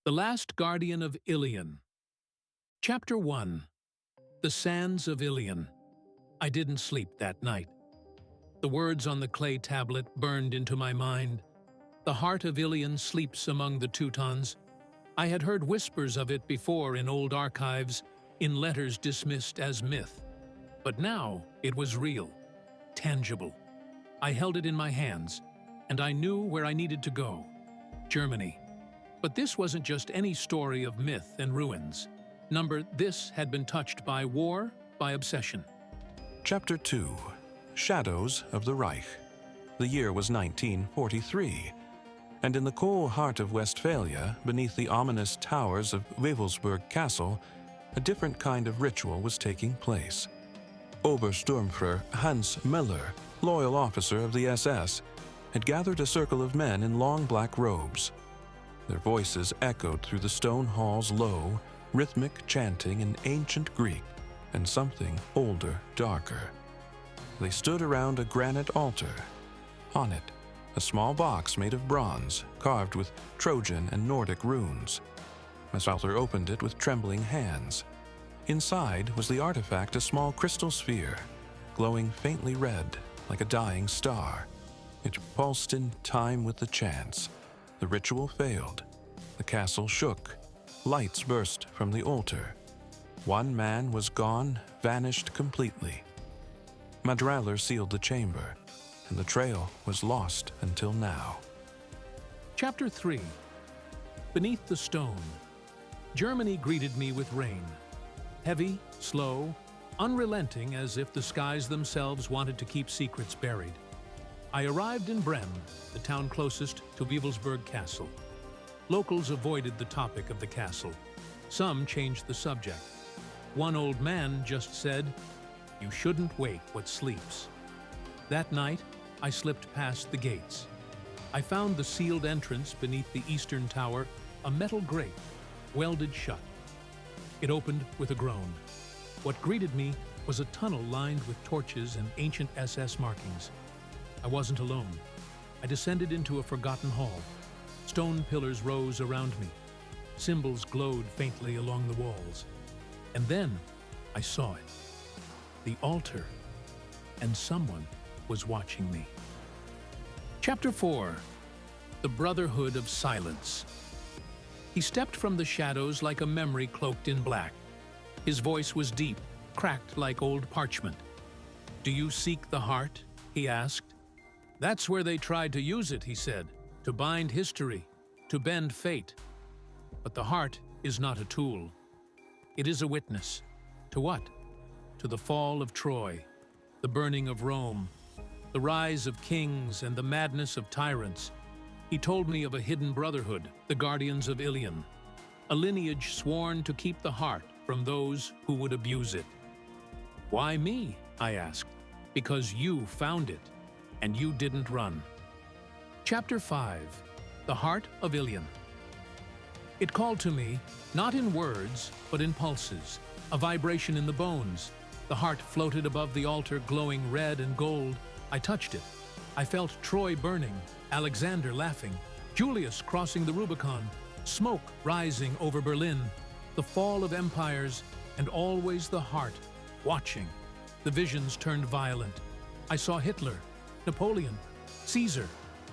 The Last Guardian of Ilion. Chapter 1. The Sands of Ilion. I didn't sleep that night. The words on the clay tablet burned into my mind. The Heart of Ilion sleeps among the Teutons. I had heard whispers of it before in old archives, in letters dismissed as myth. But now it was real, tangible. I held it in my hands, and I knew where I needed to go. Germany. But this wasn't just any story of myth and ruins. This had been touched by war, by obsession. Chapter 2. Shadows of the Reich. The year was 1943, and in the cold heart of Westphalia, beneath the ominous towers of Wewelsburg Castle, a different kind of ritual was taking place. Obersturmführer Hans Müller, loyal officer of the SS, had gathered a circle of men in long black robes. Their voices echoed through the stone hall's low, rhythmic chanting in ancient Greek and something older, darker. They stood around a granite altar. On it, a small box made of bronze, carved with Trojan and Nordic runes. Massalter opened it with trembling hands. Inside was the artifact, a small crystal sphere, glowing faintly red like a dying star. It pulsed in time with the chants. The ritual failed. The castle shook. Lights burst from the altar. One man was gone, vanished completely. Madraller sealed the chamber, and the trail was lost until now. Chapter 3. Beneath the Stone. Germany greeted me with rain. Heavy, slow, unrelenting, as if the skies themselves wanted to keep secrets buried. I arrived in Bremen, the town closest to Wewelsburg Castle. Locals avoided the topic of the castle. Some changed the subject. One old man just said, "You shouldn't wake what sleeps." That night, I slipped past the gates. I found the sealed entrance beneath the eastern tower, a metal grate, welded shut. It opened with a groan. What greeted me was a tunnel lined with torches and ancient SS markings. I wasn't alone. I descended into a forgotten hall. Stone pillars rose around me. Symbols glowed faintly along the walls. And then I saw it. The altar. And someone was watching me. Chapter 4. The Brotherhood of Silence. He stepped from the shadows like a memory cloaked in black. His voice was deep, cracked like old parchment. "Do you seek the heart?" he asked. "That's where they tried to use it," he said, "to bind history, to bend fate. But the heart is not a tool. It is a witness. To what? To the fall of Troy, the burning of Rome, the rise of kings and the madness of tyrants. He told me of a hidden brotherhood, the Guardians of Ilion, a lineage sworn to keep the heart from those who would abuse it. "Why me?" I asked. "Because you found it. And you didn't run." Chapter 5. The Heart of Ilion. It called to me, not in words, but in pulses, a vibration in the bones. The heart floated above the altar, glowing red and gold. I touched it. I felt Troy burning, Alexander laughing, Julius crossing the Rubicon, smoke rising over Berlin, the fall of empires, and always the heart, watching. The visions turned violent. I saw Hitler, Napoleon, Caesar,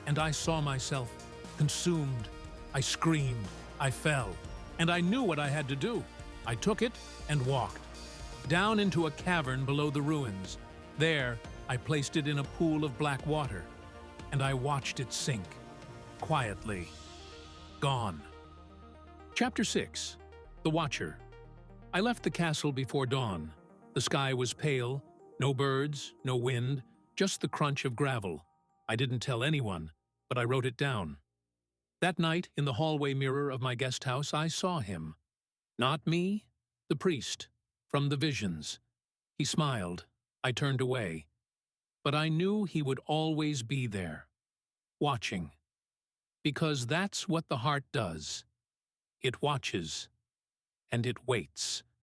and I saw myself consumed. I screamed, I fell, and I knew what I had to do. I took it and walked down into a cavern below the ruins. There, I placed it in a pool of black water, and I watched it sink, quietly, gone. Chapter 6. The Watcher. I left the castle before dawn. The sky was pale, no birds, no wind, just the crunch of gravel. I didn't tell anyone, but I wrote it down. That night, in the hallway mirror of my guest house, I saw him. Not me, the priest, from the visions. He smiled. I turned away. But I knew he would always be there, watching. Because that's what the heart does. It watches, and it waits.